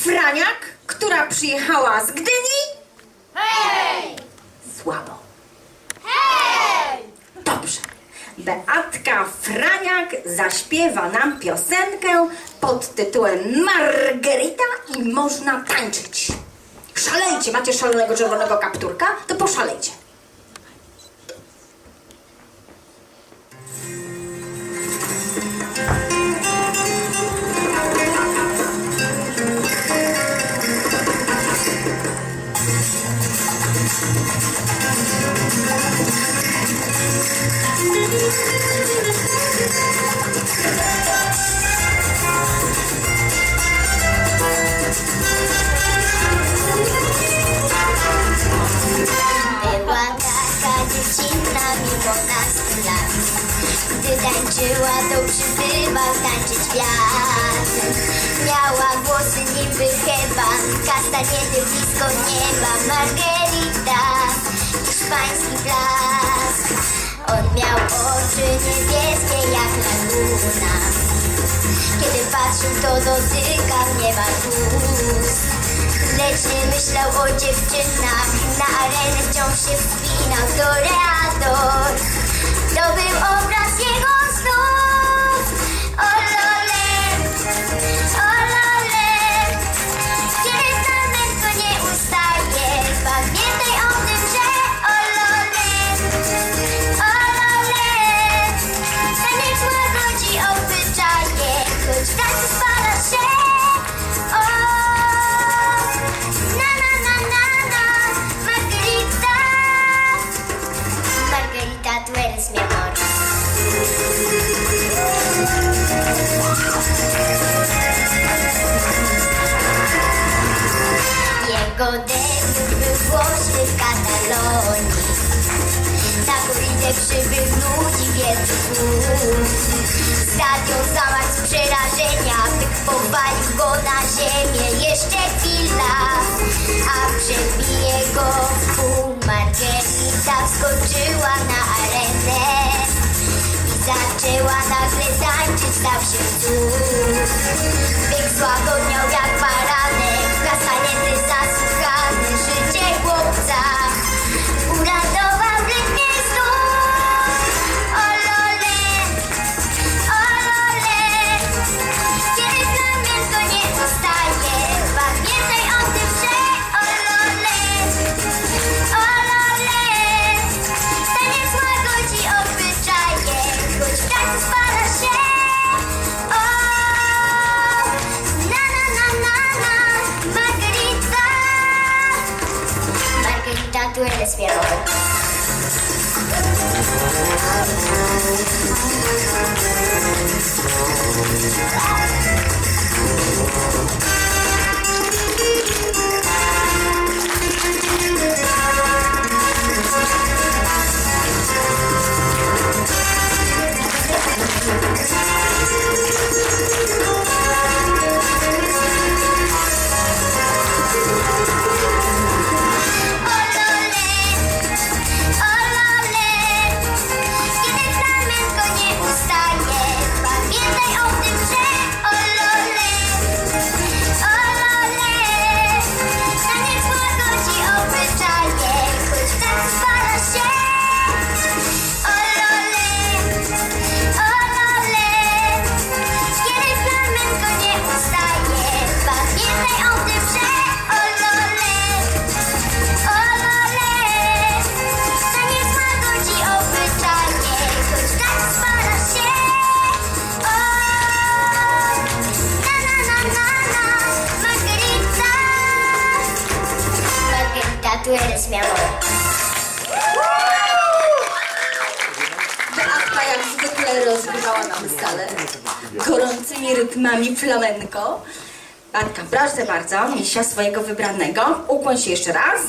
Franiak, która przyjechała z Gdyni? Hej! Słabo. Hej! Dobrze. Beatka Franiak zaśpiewa nam piosenkę pod tytułem Margarita i można tańczyć. Szalejcie, macie szalonego czerwonego kapturka? To poszalejcie. Była taka dziewczyna mimo nas lat. Gdy tańczyła, to przybywał tańczyć świat. Miała włosy niby heban, kastaniety blisko nieba. Margarita, hiszpański blask. On miał oczy niebieskie jak laguna. Kiedy patrzył, to dotykał nieba ust. Lecz nie myślał o dziewczynach. Na arenę wciąż się wspinał. Toreador, to był obraz jego snów. O lole, kiedy flamenko nie ustaje, pamiętaj o tym, że o lole, taniec łagodzi obyczaje, choć w tańcu spala się. Margarita, tú eres mi amor. Jego debiut był głośny w Katalonii. Na koridę przybył ludzi wielki tłum. Stadion zamach z przerażenia, byk powalił go na ziemię. Jeszcze chwila, a przebije go w pół. Margarita wskoczyła na arenę i zaczęła nagle tańczyć, stał się cud. Bieg złagodniał jak baranek, kastaniety zasłuchane, życie chłopca uratował rytmie znów. O lole, kiedy flamenko nie ustaje, pamiętaj o tym, że o lole, taniec łagodzi obyczaje, choć w tańcu spala się. O, Margarita, Margarita, tú eres mi amor. Kiedy flamenko nie ustaje, pamiętaj o tym, że o lole, taniec łagodzi obyczaje, choć w tańcu spala się. O lole, kiedy flamenko nie ustaje, pamiętaj o tym, że o lole, taniec łagodzi obyczaje, choć w tańcu spala się. O, Margarita, Margarita, tú eres mi amor. Beatka jak zwykle rozgrzała nam salę gorącymi rytmami flamenko. Beatka, proszę bardzo, misia swojego wybranego. Ukłoń się jeszcze raz.